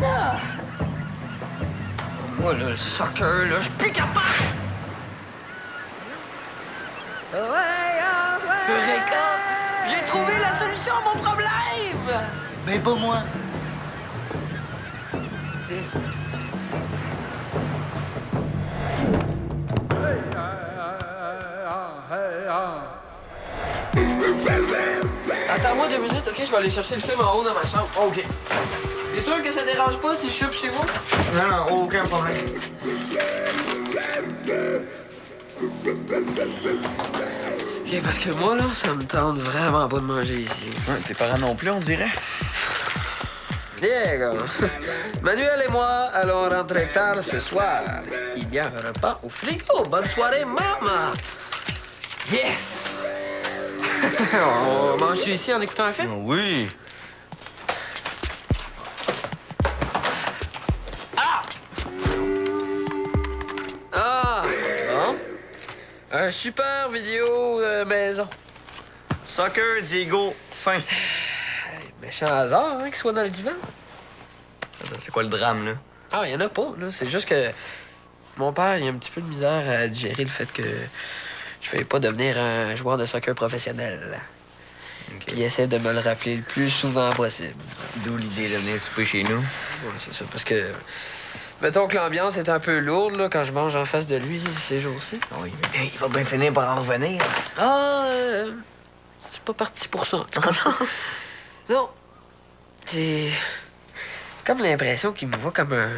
ça? Moi, là, le soccer, là, je suis plus capable! Eureka! J'ai trouvé la solution à mon problème! Ben, pas moi. Attends-moi 2 minutes, OK? Je vais aller chercher le film en haut dans ma chambre. OK. T'es sûr que ça dérange pas si je chupe chez vous? Non, non, aucun problème. OK, parce que moi, là, ça me tente vraiment pas de manger ici. Ouais, tes parents non plus, on dirait. Diego, Manuel et moi allons rentrer tard ce soir. Il y a un repas au frigo. Bonne soirée, maman! Yes! On mange ici en écoutant un film? Oui. Ah! Ah! Bon. Un super vidéo maison. Soccer, Diego, fin. Méchant hasard, hein, qu'il soit dans le divan. Attends, c'est quoi le drame, là? Ah, il y en a pas, là. C'est juste que mon père, il a un petit peu de misère à digérer le fait que je vais pas devenir un joueur de soccer professionnel. OK. Puis il essaie de me le rappeler le plus souvent possible. D'où l'idée de venir souper chez nous. Ouais, c'est ça, parce que... Mettons que l'ambiance est un peu lourde, là, quand je mange en face de lui ces jours-ci. Oui, mais hey, il va bien finir par en revenir. Ah, c'est pas parti pour ça, en tout cas. Non. C'est comme l'impression qu'il me voit comme un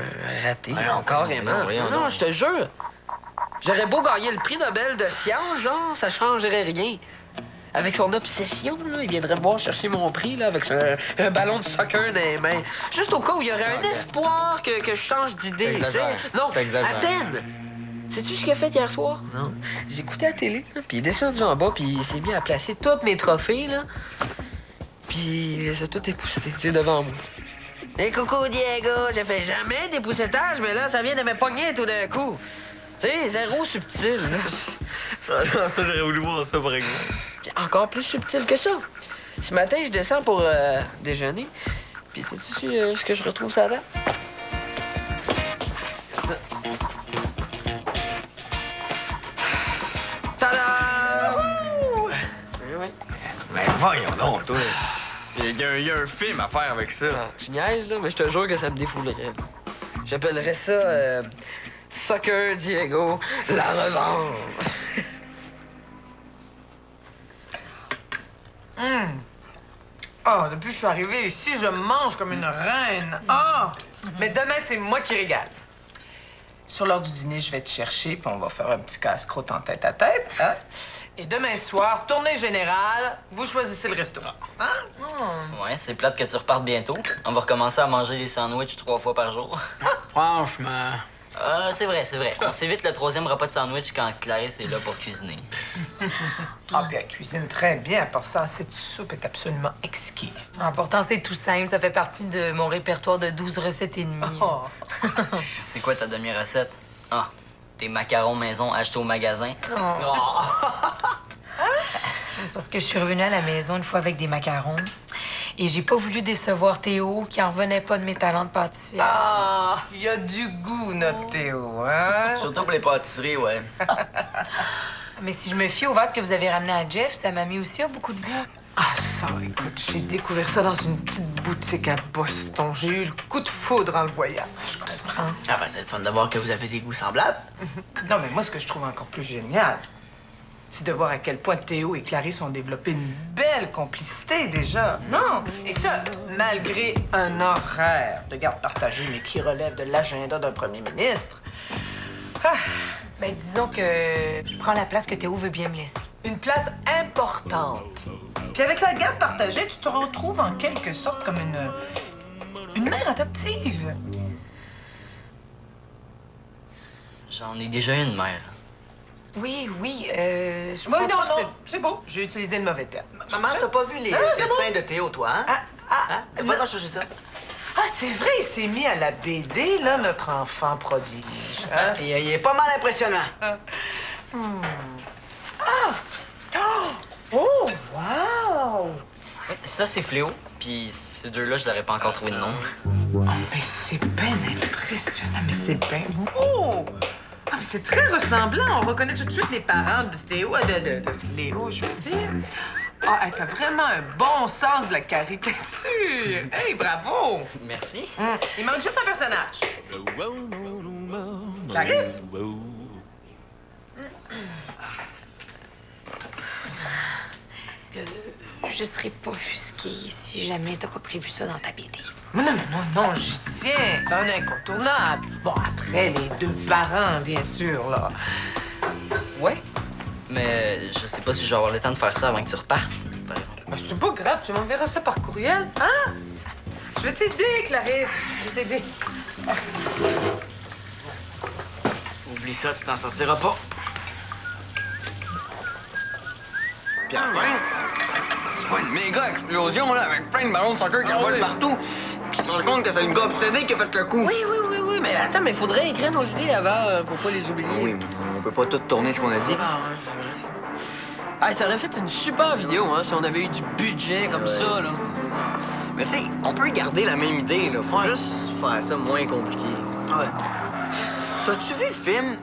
raté, Ah non, carrément. non, rien, Non, non. je te jure. J'aurais beau gagner le prix Nobel de science, genre, ça changerait rien. Avec son obsession, là, il viendrait me voir chercher mon prix, là, avec un ballon de soccer dans les mains. Juste au cas où il y aurait un espoir que je change d'idée, tu sais. T'exagères. Non, T'exagères. à peine. Sais-tu ce qu'il a fait hier soir? Non. J'écoutais la télé, là, puis il est descendu en bas, puis il s'est mis à placer tous mes trophées, là. Puis il les a tous époussetés, tu sais, devant moi. Hé, coucou, Diego, j'ai fait jamais d'époussetage, mais là, ça vient de me pogner tout d'un coup. Tu sais, zéro subtil, là. Ça, j'aurais voulu voir ça, par exemple. Puis encore plus subtil que ça. Ce matin, je descends pour déjeuner. Puis, sais-tu ce que je retrouve ça là? Tada! Wouhou! Oui. Mais voyons donc, toi. Il y a un film à faire avec ça. Ah, tu niaises, là, mais je te jure que ça me défoulerait. J'appellerais ça Soccer Diego, la revanche. Oh, depuis que je suis arrivée ici, je mange comme une reine. Ah! Mais demain, c'est moi qui régale. Sur l'heure du dîner, je vais te chercher, puis on va faire un petit casse-croûte en tête-à-tête, hein? Et demain soir, tournée générale, vous choisissez le restaurant. Hein? Ouais, c'est plate que tu repartes bientôt. On va recommencer à manger des sandwichs 3 fois par jour. Franchement. C'est vrai, c'est vrai. On s'évite le 3e repas de sandwich quand Clarisse est là pour cuisiner. Ah, puis elle cuisine très bien. Pour ça, cette soupe est absolument exquise. Ah, pourtant, c'est tout simple. Ça fait partie de mon répertoire de 12 recettes et demie. Oh. C'est quoi ta demi-recette? Ah, des macarons maison achetés au magasin. C'est parce que je suis revenue à la maison une fois avec des macarons. Et j'ai pas voulu décevoir Théo, qui en revenait pas de mes talents de pâtissière. Ah, il y a du goût, notre Théo, hein? Surtout pour les pâtisseries, ouais. Mais si je me fie au vase que vous avez ramené à Jeff, sa mamie aussi a beaucoup de goût. Ah, ça, écoute, j'ai découvert ça dans une petite boutique à Boston. J'ai eu le coup de foudre en le voyant. Je comprends. Ah ben, c'est le fun de voir que vous avez des goûts semblables. Non, mais moi, ce que je trouve encore plus génial, c'est de voir à quel point Théo et Clarisse ont développé une belle complicité déjà. Non, et ça, malgré un horaire de garde partagée, mais qui relève de l'agenda d'un premier ministre. Ah, Ben, disons que je prends la place que Théo veut bien me laisser. une place importante. Puis avec la garde partagée, tu te retrouves en quelque sorte comme une mère adoptive. J'en ai déjà une mère. Oui, je Oui, pense non, pas que non, c'est bon. J'ai utilisé le mauvais terme. Maman, t'as pas vu les c'est dessins de Théo, toi, hein? Hein? Va donc chercher ça. Ah, c'est vrai, il s'est mis à la BD, là, notre enfant prodige. Hein? Il est pas mal impressionnant. Oh, wow! Ça, c'est Fléau. Puis ces deux-là, je n'aurais pas encore trouvé de nom. mais c'est bien impressionnant, mais c'est bien beau! Ah, mais c'est très ressemblant. On reconnaît tout de suite les parents de Théo, de Léo, je veux dire. Ah, hey, t'as vraiment un bon sens de la caricature. Hey, bravo! Merci. Il manque juste un personnage. Clarisse? Je serais pas offusquée si jamais t'as pas prévu ça dans ta BD. Non, j'y tiens. C'est un incontournable. Bon, après, les deux parents, bien sûr, là. Ouais. Mais je sais pas si je vais avoir le temps de faire ça avant que tu repartes, par exemple. Ben, c'est pas grave, tu m'enverras ça par courriel, hein? Je vais t'aider, Clarisse. Je vais t'aider. Oublie ça, tu t'en sortiras pas. Puis à la fin, c'est pas une méga explosion, là, avec plein de ballons de soccer qui envolent partout. Puis tu te rends compte que c'est le gars obsédé qui a fait le coup. Oui, mais attends, mais il faudrait écrire nos idées avant pour pas les oublier. Oui, mais on peut pas tout tourner ce qu'on a dit. Ah, ça aurait fait une super vidéo, hein, si on avait eu du budget comme ça, là. Mais tu sais, on peut garder la même idée, là. Faut juste faire ça moins compliqué. Ouais. T'as-tu vu le film?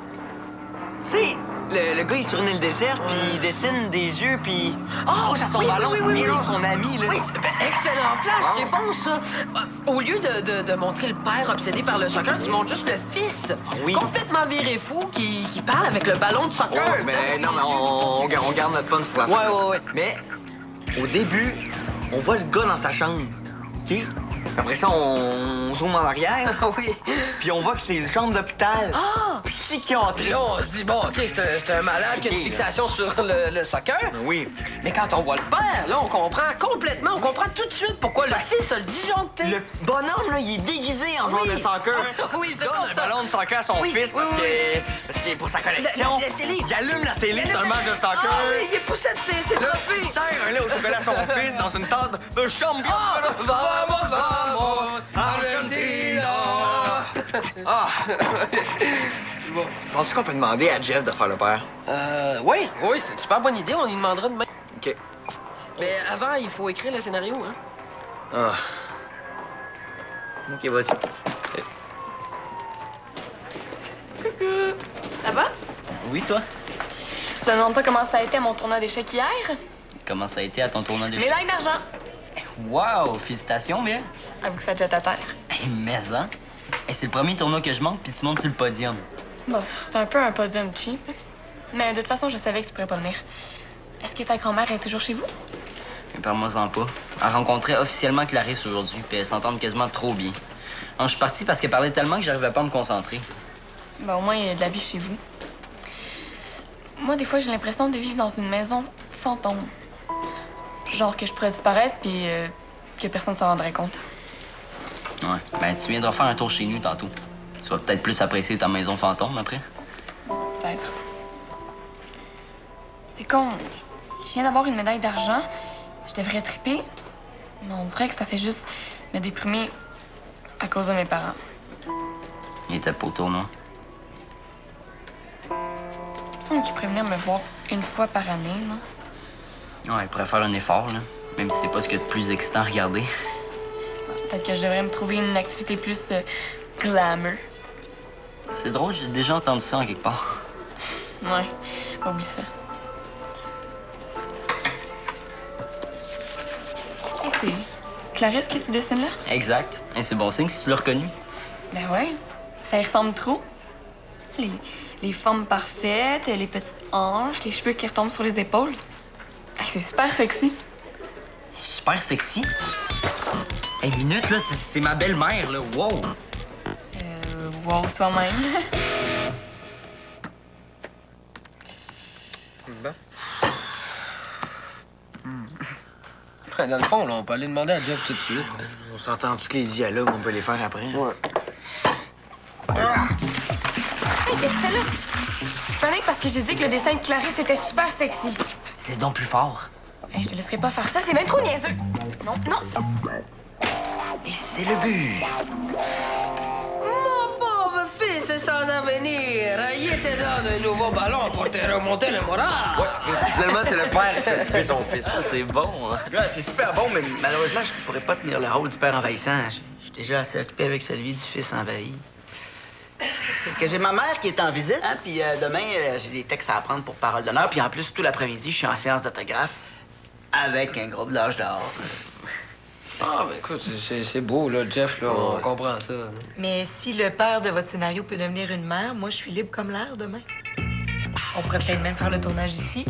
Tu sais, le gars, il est sur une île déserte, puis il dessine des yeux, puis... Oh, à son oui, ballon, oui. son ami, là. Oui, excellent flash, c'est bon, ça. Au lieu de montrer le père obsédé par le soccer, tu montres juste le fils. Oui. Complètement viré fou, qui parle avec le ballon de soccer. Ouais, mais non, mais on garde notre punch pour la fin. Ouais. Mais au début, on voit le gars dans sa chambre, OK? Après ça, on zoome en arrière, Ah oui. puis on voit que c'est une chambre d'hôpital. Ah! Psychiatrique. Là, on se dit, bon, OK, c'est un malade qui a une Ok, fixation sur le soccer. Oui. Mais quand on voit le père, là, on comprend complètement, on comprend tout de suite pourquoi le fils a le disjoncté. Le bonhomme, là, il est déguisé en joueur de soccer. Oui, c'est Il bon, donne un ça. ballon de soccer à son Oui, fils oui, parce que pour sa collection. La télé. Il allume la télé, c'est un match de soccer. Ah oui, il est poussé de ses Là, trophées. il sert un lait au chocolat à son fils dans une tente de champion. Ah, vamos, Argentina. Ah! C'est bon. Penses-tu qu'on peut demander à Jeff de faire le père? Oui, c'est une super bonne idée, on lui demandera demain. OK. Mais avant, il faut écrire le scénario, hein? Ah. OK, vas-y. Ça va? Oui, toi? Tu me demandes pas comment ça a été à mon tournoi d'échecs hier? Comment ça a été à ton tournoi d'échecs? Médaille d'argent! Wow! Félicitations, bien. Avoue que ça te jette à terre. Hey, mais hein? Hey, c'est le premier tournoi que je manque, puis tu montes sur le podium. Bon, c'est un peu un podium cheap. Mais de toute façon, je savais que tu pourrais pas venir. Est-ce que ta grand-mère est toujours chez vous? Mais parle-moi-en pas. Elle rencontrait officiellement Clarisse aujourd'hui, puis elles s'entendent quasiment trop bien. Alors, je suis parti parce qu'elle parlait tellement que j'arrivais pas à me concentrer. Ben, au moins, il y a de la vie chez vous. Moi, des fois, j'ai l'impression de vivre dans une maison fantôme. Genre que je pourrais disparaître, puis que personne s'en rendrait compte. Ouais. Ben, tu viendras faire un tour chez nous tantôt. Tu vas peut-être plus apprécier ta maison fantôme après. Peut-être. C'est con. Je viens d'avoir une médaille d'argent. Je devrais triper. Mais on dirait que ça fait juste me déprimer à cause de mes parents. Il était pas au tournoi. Il me semble qu'ils pourraient venir me voir une fois par année, non? Ouais, il pourrait faire un effort, là. Même si c'est pas ce qu'il y a de plus excitant à regarder. Peut-être que je devrais me trouver une activité plus glamour. C'est drôle, j'ai déjà entendu ça en quelque part. Ouais, oublie ça. Hey, c'est Clarisse que tu dessines là? Exact. Et c'est bon signe si tu l'as reconnu. Ben ouais, ça y ressemble trop. Les formes parfaites, les petites hanches, les cheveux qui retombent sur les épaules. Hey, c'est super sexy. Super sexy. Hey, minute, là, c'est ma belle-mère, là. Wow! Wow, toi-même. Dans le fond, là, on peut aller demander à Jeff tout de suite. On s'entend-tu que les dialogues, on peut les faire après? Ouais. Hey, qu'est-ce que tu fais là? Je panique parce que j'ai dit que le dessin de Clarisse était super sexy. C'est donc plus fort. Hey, je te laisserai pas faire ça, c'est bien trop niaiseux. Non, non. Et c'est le but! Mon pauvre fils est sans avenir. Il te donne un nouveau ballon pour te remonter le moral. Finalement, c'est le père qui fait couper son fils. Ah, c'est bon, hein? Ouais, c'est super bon, mais malheureusement, je pourrais pas tenir le rôle du père envahissant. Je suis déjà assez occupé avec celui du fils envahi. C'est que j'ai ma mère qui est en visite, hein, puis demain, j'ai des textes à apprendre pour parole d'honneur, puis en plus, tout l'après-midi, je suis en séance d'autographe avec un groupe d'âge dehors. Ah, ben écoute, c'est beau, là, Jeff, là, on comprend ça. Mais si le père de votre scénario peut devenir une mère, moi, je suis libre comme l'air demain. On pourrait peut-être même faire le tournage ici.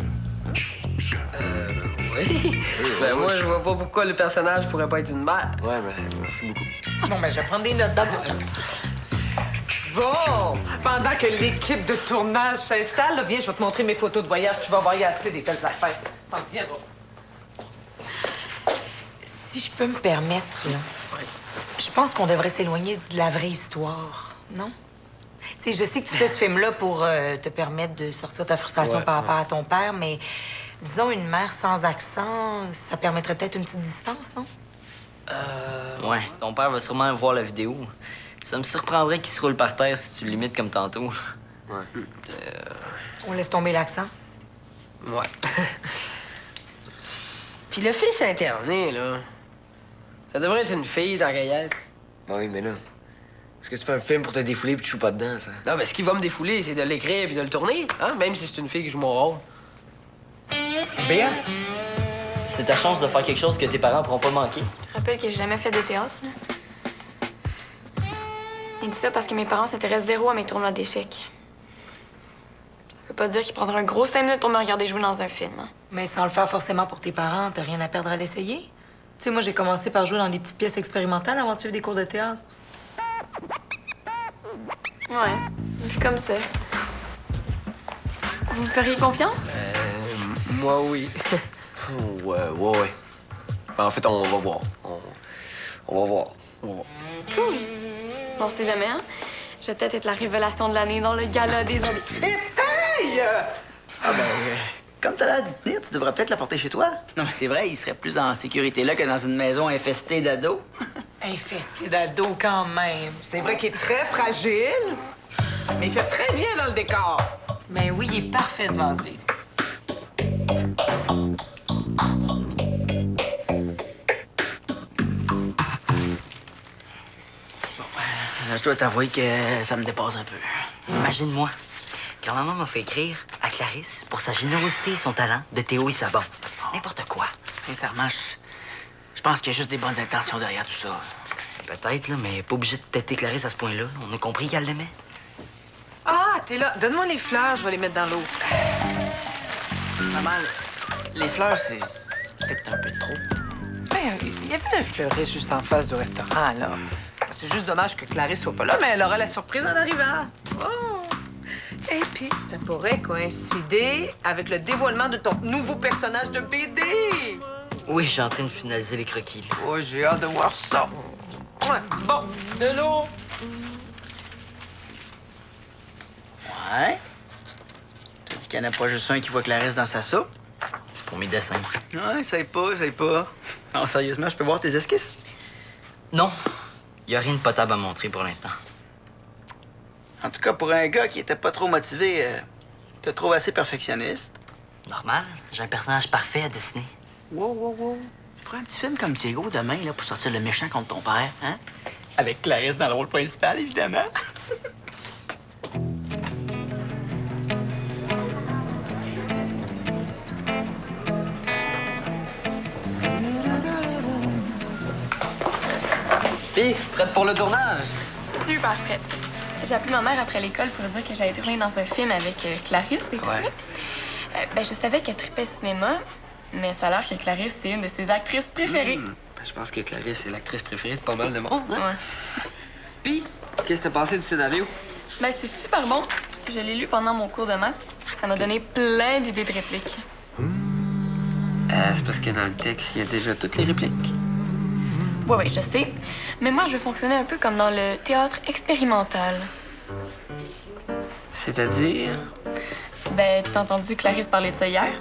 Oui. Ben moi, je vois pas pourquoi le personnage pourrait pas être une mère. Ouais, ben, merci beaucoup. Bon, ben, je vais prendre des notes d'abord. Bon, pendant que l'équipe de tournage s'installe, là, viens, je vais te montrer mes photos de voyage. Tu vas voir, il y a assez des belles affaires. Attends, viens, bon. Si je peux me permettre, là, je pense qu'on devrait s'éloigner de la vraie histoire, non? Tu sais, je sais que tu fais ce film-là pour te permettre de sortir ta frustration par rapport à ton père, mais disons, une mère sans accent, ça permettrait peut-être une petite distance, non? Ouais, ton père va sûrement voir la vidéo. Ça me surprendrait qu'il se roule par terre si tu le limites comme tantôt. Ouais. On laisse tomber l'accent? Ouais. Puis le fils interné, là, ça devrait être une fille dans la gaillette. Oui, mais là, est-ce que tu fais un film pour te défouler puis tu joues pas dedans, ça? Non, mais ce qui va me défouler, c'est de l'écrire puis de le tourner, hein? Même si c'est une fille qui joue mon rôle. Béa? C'est ta chance de faire quelque chose que tes parents pourront pas manquer. Je rappelle que j'ai jamais fait de théâtre, là. Il dit ça parce que mes parents s'intéressent zéro à mes tournois d'échecs. Ça veut pas dire qu'ils prendraient un gros 5 minutes pour me regarder jouer dans un film, hein. Mais sans le faire forcément pour tes parents, t'as rien à perdre à l'essayer. Tu sais, moi, j'ai commencé par jouer dans des petites pièces expérimentales avant de suivre des cours de théâtre. Ouais, vu comme ça. Vous me feriez confiance? Moi, oui. Ouais. Ben, en fait, on va voir. On va voir. Cool. Bon, on sait jamais, hein? Je vais peut-être être la révélation de l'année dans le gala des années. Hey! Ah ben, comme t'as l'air d'y tenir, tu devrais peut-être la porter chez toi. Non, mais c'est vrai, il serait plus en sécurité là que dans une maison infestée d'ados. Infesté d'ados quand même. C'est vrai qu'il est très fragile, mais il fait très bien dans le décor. Ben oui, il est parfait, ce vase-là, ici. Je dois t'avouer que ça me dépasse un peu. Imagine-moi, quand maman m'a fait écrire à Clarisse pour sa générosité et son talent de Théo et Sabon. N'importe quoi. Sincèrement, je pense qu'il y a juste des bonnes intentions derrière tout ça. Peut-être, là, mais pas obligé de têter Clarisse à ce point-là. On a compris qu'elle l'aimait. Ah, t'es là. Donne-moi les fleurs, je vais les mettre dans l'eau. Maman, les fleurs, c'est peut-être un peu trop. Ben, il y avait un fleuriste juste en face du restaurant, là. C'est juste dommage que Clarisse soit pas là, mais elle aura la surprise en arrivant. Oh! Et puis, ça pourrait coïncider avec le dévoilement de ton nouveau personnage de BD. Oui, je suis en train de finaliser les croquis. Là. Oh, j'ai hâte de voir ça. Ouais, bon, de l'eau. Ouais. T'as dit qu'il n'y en a pas juste un qui voit Clarisse dans sa soupe? C'est pour mes dessins. Ouais, essaye pas. Non, sérieusement, je peux voir tes esquisses? Non, il n'y a rien de potable à montrer pour l'instant. En tout cas, pour un gars qui était pas trop motivé, te trouves assez perfectionniste. Normal, j'ai un personnage parfait à dessiner. Wow. Je ferais un petit film comme Diego demain, là, pour sortir le méchant contre ton père, hein? Avec Clarisse dans le rôle principal, évidemment. Puis, prête pour le tournage? Super prête. J'ai appelé ma mère après l'école pour dire que j'allais tourner dans un film avec Clarisse et tout. Ouais. Ben, je savais qu'elle tripait cinéma, mais ça a l'air que Clarisse, c'est une de ses actrices préférées. Ben, je pense que Clarisse est l'actrice préférée de pas mal de monde. Hein? Ouais. Puis, qu'est-ce que t'as pensé du scénario? Ben, c'est super bon. Je l'ai lu pendant mon cours de maths. Ça m'a donné plein d'idées de répliques. C'est parce que dans le texte, il y a déjà toutes les répliques. Oui, je sais. Mais moi, je veux fonctionner un peu comme dans le théâtre expérimental. C'est-à-dire? Ben, t'as entendu Clarisse parler de ça hier?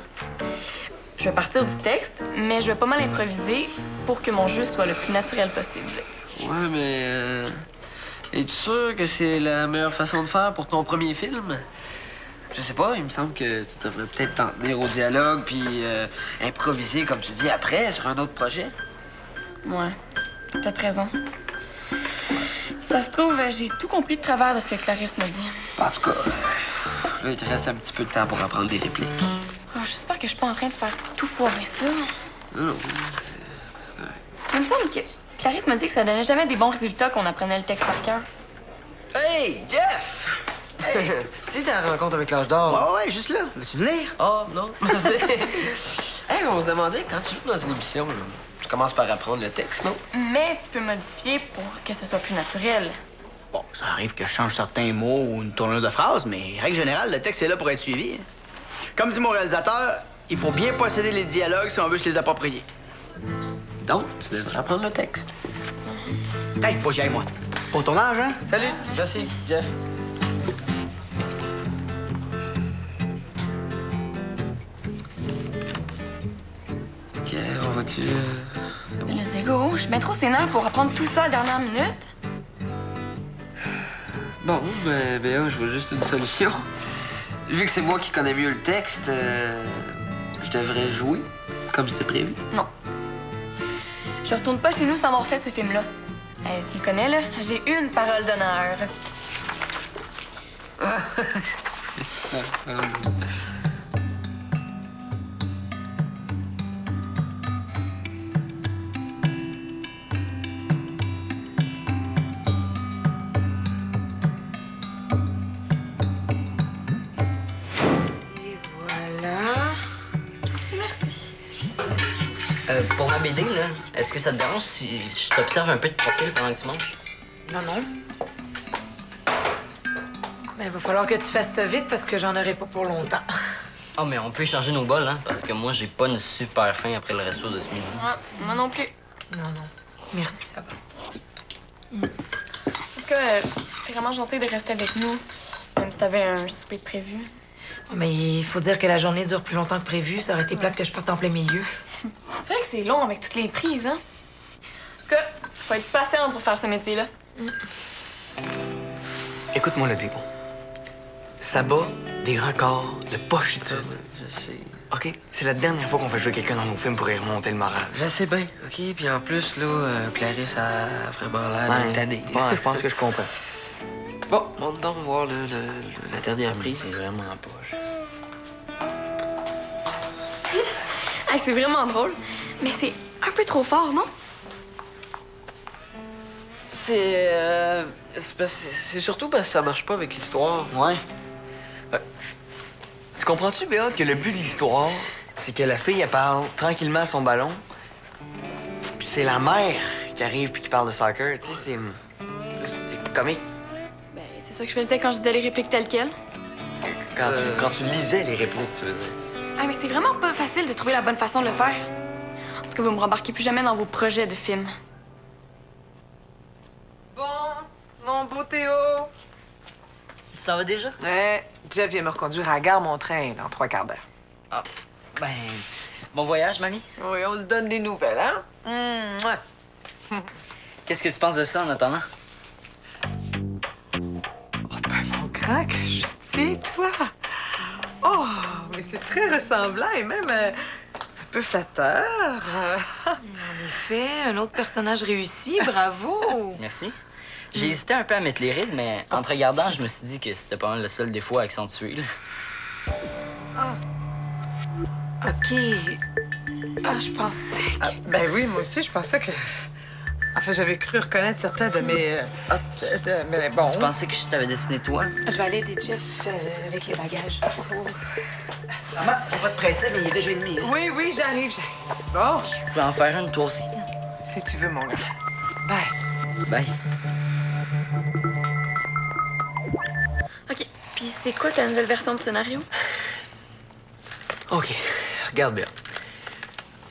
Je vais partir du texte, mais je vais pas mal improviser pour que mon jeu soit le plus naturel possible. Ouais, mais... es-tu sûr que c'est la meilleure façon de faire pour ton premier film? Je sais pas, il me semble que tu devrais peut-être t'en tenir au dialogue puis improviser, comme tu dis, après, sur un autre projet. Ouais, t'as raison. Ça se trouve, j'ai tout compris de travers de ce que Clarisse m'a dit. En tout cas, là, il te reste un petit peu de temps pour apprendre des répliques. Ah, j'espère que je suis pas en train de faire tout foirer ça. Non, non. Il me semble que Clarisse m'a dit que ça donnait jamais des bons résultats qu'on apprenait le texte par cœur. Hey, Jeff! Hey, c'est ta rencontre avec l'âge d'or? Ouais, juste là. Veux-tu venir? Oh, non. Hey, on se demandait, quand tu joues dans une émission, là, tu commences par apprendre le texte, non? Mais tu peux modifier pour que ce soit plus naturel. Bon, ça arrive que je change certains mots ou une tournure de phrase, mais règle générale, le texte est là pour être suivi. Comme dit mon réalisateur, il faut bien posséder les dialogues si on veut se les approprier. Donc, tu devrais apprendre le texte. Hey, faut que j'y aille, moi. Au tournage, hein? Salut, merci, Jeff. OK, on va-tu... Let's go. Je mets trop ses nerfs pour apprendre tout ça à la dernière minute. Bon, ben, Béa, je vois juste une solution. Vu que c'est moi qui connais mieux le texte, je devrais jouer, comme c'était prévu. Non. Je retourne pas chez nous sans avoir fait ce film-là. Tu me connais, là? J'ai une parole d'honneur. Et voilà. Merci. Pour ma BD, là, est-ce que ça te dérange si je t'observe un peu de profil pendant que tu manges? Non, non. Mais il va falloir que tu fasses ça vite parce que j'en aurai pas pour longtemps. Ah, mais on peut échanger nos bols, hein, parce que moi, j'ai pas une super faim après le resto de ce midi. Ouais, moi non plus. Non, non. Merci, ça va. En tout cas, t'es vraiment gentil de rester avec nous, même si t'avais un souper de prévu. Oh, mais il faut dire que la journée dure plus longtemps que prévu. Ça aurait été plate que je parte en plein milieu. C'est vrai que c'est long avec toutes les prises, hein? En tout cas, faut être patiente pour faire ce métier-là. Écoute-moi le Diego. Ça bat des records de pochitude. Je sais. OK? C'est la dernière fois qu'on fait jouer quelqu'un dans nos films pour y remonter le moral. Je sais bien, OK? Puis en plus, là, Clarisse a vraiment l'air d'être tannée. Ouais, je pense que je comprends. Bon, monte donc voir la dernière prise. C'est vraiment poche. Hey, c'est vraiment drôle, mais c'est un peu trop fort, non? C'est surtout parce que ça marche pas avec l'histoire. Ouais. Tu comprends-tu, Béa, que le but de l'histoire, c'est que la fille, elle parle tranquillement à son ballon, puis c'est la mère qui arrive puis qui parle de soccer, tu sais, c'est comique. Ben, c'est ça que je faisais quand je disais les répliques telles quelles. Quand tu lisais les répliques, tu veux dire. Ah, mais c'est vraiment pas facile de trouver la bonne façon de le faire. Parce que vous me rembarquez plus jamais dans vos projets de films. Bon, mon beau Théo. Ça va déjà? Ouais, Jeff vient me reconduire à la gare mon train dans 3/4 d'heure. Ah, ben, bon voyage, mamie. Oui, on se donne des nouvelles, hein? Mouah. Qu'est-ce que tu penses de ça en attendant? Mon grand cachotier, toi! Oh, mais c'est très ressemblant et même un peu flatteur. En effet, un autre personnage réussi. Bravo! Merci. J'ai hésité un peu à mettre les rides, mais en te regardant, je me suis dit que c'était pas mal le seul défaut à accentuer. Là. OK. Ah, je pensais que... Ah, ben oui, moi aussi, je pensais que... Enfin, j'avais cru reconnaître certains de mes... mais bon... Tu pensais que je t'avais dessiné toi? Je vais aller aider Jeff avec les bagages. Maman, je vais pas te presser, mais il est déjà 1h30. Oui, oui, j'arrive. Bon, Tu peux en faire une toi aussi? si tu veux, mon gars. Bye. Bye. OK. Puis c'est quoi ta nouvelle version du scénario? OK, regarde bien.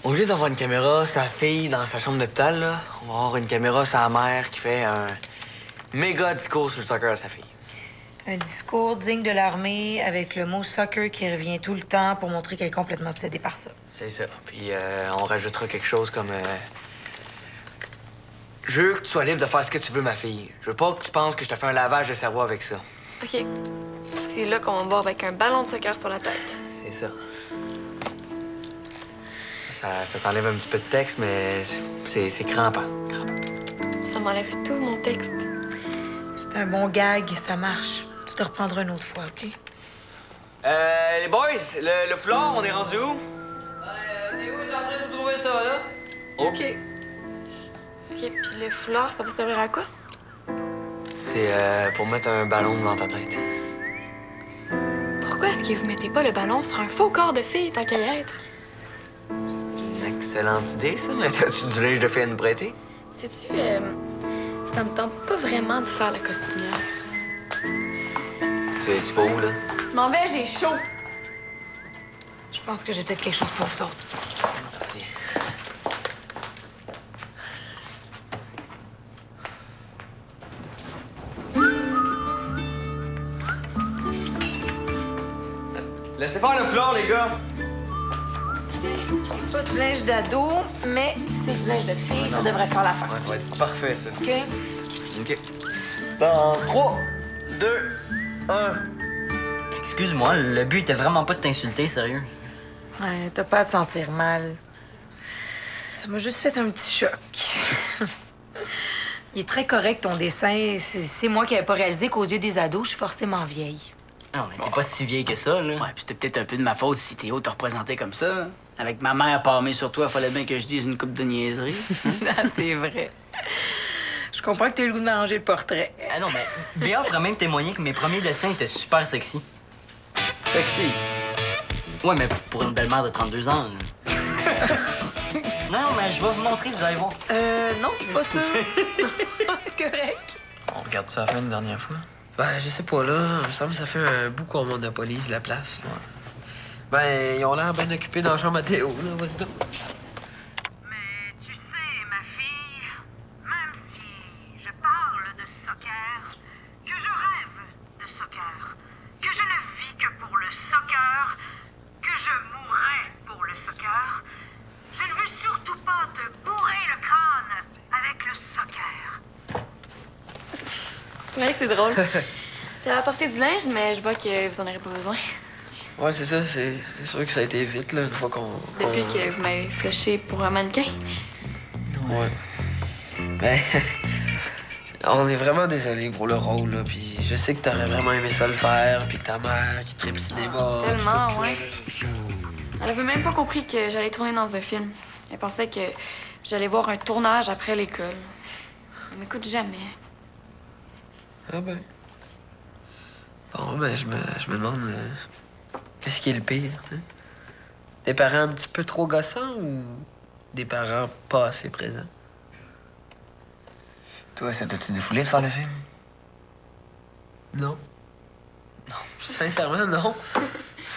Au lieu d'avoir une caméra sa fille dans sa chambre d'hôpital, là, on va avoir une caméra sa mère qui fait un méga discours sur le soccer à sa fille. Un discours digne de l'armée avec le mot soccer qui revient tout le temps pour montrer qu'elle est complètement obsédée par ça. C'est ça. Puis on rajoutera quelque chose comme... Je veux que tu sois libre de faire ce que tu veux, ma fille. Je veux pas que tu penses que je te fais un lavage de cerveau avec ça. OK. C'est là qu'on va me voir avec un ballon de soccer sur la tête. C'est ça. Ça t'enlève un petit peu de texte, mais c'est crampant. Ça m'enlève tout mon texte. C'est un bon gag, ça marche. Tu te reprendras une autre fois, OK? Les boys, le foulard, on est rendu où? T'es où? T'es en train de trouver ça, là? OK. OK, puis le foulard, ça va servir à quoi? C'est pour mettre un ballon devant ta tête. Pourquoi est-ce que vous mettez pas le ballon sur un faux corps de fille, tant qu'à y être? Une excellente idée, ça, mais t'as-tu du linge de fille à nous prêter? Sais-tu, ça me tente pas vraiment de faire la costumière. Tu vas où, là? Je m'en vais, j'ai chaud. Je pense que j'ai peut-être quelque chose pour vous autres. Merci. Laissez faire le foulard, les gars! C'est pas du linge d'ado, mais c'est du linge de fille. Ça devrait faire l'affaire. Ouais, ça va être parfait, ça. OK? OK. Dans 3, 2, 1... Excuse-moi, le but était vraiment pas de t'insulter, sérieux. Ouais, t'as pas à te sentir mal. Ça m'a juste fait un petit choc. Il est très correct, ton dessin. C'est moi qui avais pas réalisé qu'aux yeux des ados, je suis forcément vieille. Non, mais t'es pas si vieille que ça, là. Ouais, puis c'était peut-être un peu de ma faute si Théo t'a représenté comme ça. Avec ma mère palmée sur toi, fallait bien que je dise une coupe de niaiserie. Ah, c'est vrai. Je comprends que t'as eu le goût de m'arranger le portrait. Ah non, mais Béa pourrait même témoigner que mes premiers dessins étaient super sexy. Sexy. Ouais, mais pour une belle-mère de 32 ans. là. Non, mais je vais vous montrer, vous allez voir. Non, je suis pas sûre. C'est correct. On regarde ça à la fin une dernière fois. Ben, je sais pas, là. Il me semble que ça fait un bout qu'on monopolise la place. Là. Ben, ils ont l'air bien occupés dans la chambre à Théo, là. Vas-y donc. Mais tu sais, ma fille, même si je parle de soccer, que je rêve de soccer, que je ne vis que pour le soccer, que je mourrai pour le soccer, je ne veux surtout pas te bourrer le crâne avec le soccer. C'est vrai que c'est drôle. J'avais apporté du linge, mais je vois que vous en aurez pas besoin. Ouais, c'est ça. C'est sûr que ça a été vite, là, une fois qu'on... Depuis que vous m'avez flushé pour un mannequin. Ouais. Ben, on est vraiment désolé pour le rôle, là. Puis je sais que t'aurais vraiment aimé ça le faire, puis ta mère qui tripe cinéma. puis Tellement, tout ça, ouais. là. Elle avait même pas compris que j'allais tourner dans un film. Elle pensait que j'allais voir un tournage après l'école. Elle m'écoute jamais. Ah ben. Bon, ben, je me demande... qu'est-ce qui est le pire, tu sais? Des parents un petit peu trop gossants ou des parents pas assez présents? Toi, ça t'a-tu défoulé de faire le film? Non. Non. Sincèrement, non.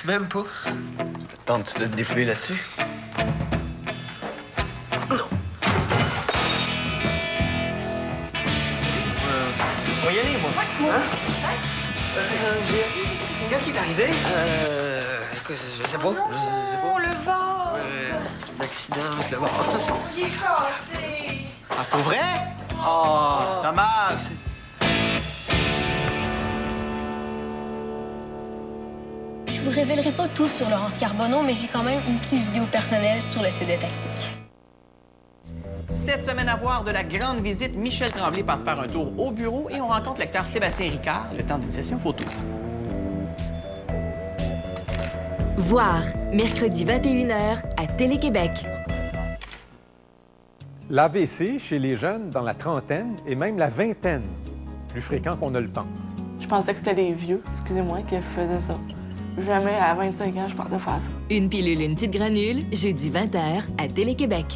Même pas. Tentes-tu de te défouler là-dessus? Non. On va y aller, moi. Hein? Qu'est-ce qui est arrivé? Écoute, je sais pas. Je sais pas. Le vase! L'accident avec le vase. Il est cassé! Ah, pour vrai? Oh, dommage. Je vous révélerai pas tout sur Laurence Carbonneau, mais j'ai quand même une petite vidéo personnelle sur le CD tactique. Cette semaine à voir de la grande visite, Michel Tremblay passe faire un tour au bureau et on rencontre l'acteur Sébastien Ricard le temps d'une session photo. Voir, mercredi 21h à Télé-Québec. L'AVC chez les jeunes dans la trentaine et même la vingtaine, plus fréquent qu'on ne le pense. Je pensais que c'était les vieux, excusez-moi, qui faisaient ça. Jamais à 25 ans, je pensais faire ça. Une pilule, une petite granule, jeudi 20h à Télé-Québec.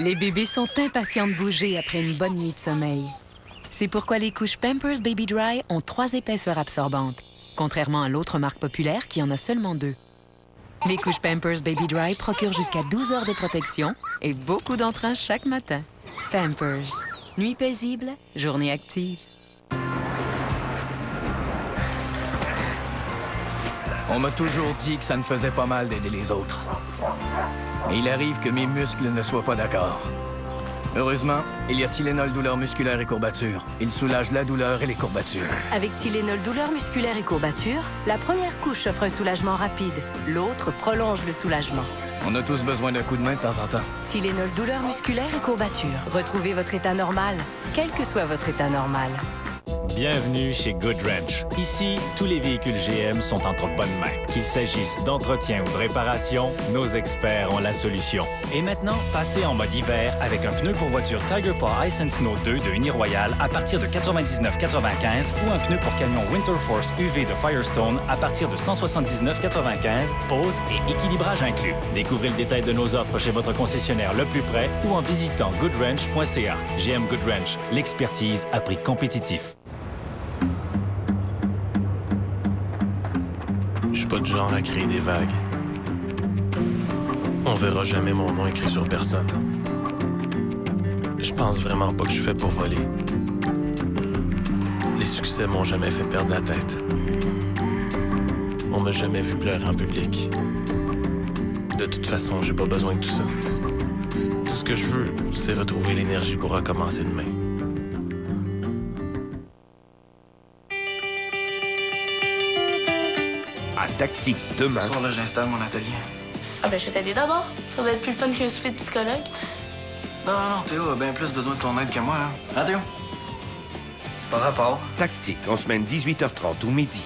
Les bébés sont impatients de bouger après une bonne nuit de sommeil. C'est pourquoi les couches Pampers Baby Dry ont 3 épaisseurs absorbantes, contrairement à l'autre marque populaire qui en a seulement 2. Les couches Pampers Baby Dry procurent jusqu'à 12 heures de protection et beaucoup d'entrain chaque matin. Pampers. Nuit paisible, journée active. On m'a toujours dit que ça ne faisait pas mal d'aider les autres. Mais il arrive que mes muscles ne soient pas d'accord. Heureusement, il y a Tylenol douleur musculaire et courbature. Il soulage la douleur et les courbatures. Avec Tylenol douleur musculaire et courbature, la première couche offre un soulagement rapide. L'autre prolonge le soulagement. On a tous besoin d'un coup de main de temps en temps. Tylenol douleur musculaire et courbature. Retrouvez votre état normal, quel que soit votre état normal. Bienvenue chez Goodwrench. Ici, tous les véhicules GM sont entre bonnes mains. Qu'il s'agisse d'entretien ou de réparation, nos experts ont la solution. Et maintenant, passez en mode hiver avec un pneu pour voiture Tiger Paw Ice and Snow 2 de Uniroyal à partir de 99,95 ou un pneu pour camion Winter Force UV de Firestone à partir de 179,95, pose et équilibrage inclus. Découvrez le détail de nos offres chez votre concessionnaire le plus près ou en visitant goodwrench.ca. GM Goodwrench, l'expertise à prix compétitif. Je suis pas du genre à créer des vagues. On verra jamais mon nom écrit sur personne. Je pense vraiment pas que je suis fait pour voler. Les succès m'ont jamais fait perdre la tête. On m'a jamais vu pleurer en public. De toute façon, j'ai pas besoin de tout ça. Tout ce que je veux, c'est retrouver l'énergie pour recommencer demain. Tactique demain. Ce soir-là, j'installe mon atelier. Ah ben, je vais t'aider d'abord. Ça va être plus le fun qu'un souper de psychologue. Non, Théo a bien plus besoin de ton aide que moi, hein? Hein, Théo? Par rapport. Tactique en semaine 18h30 ou midi.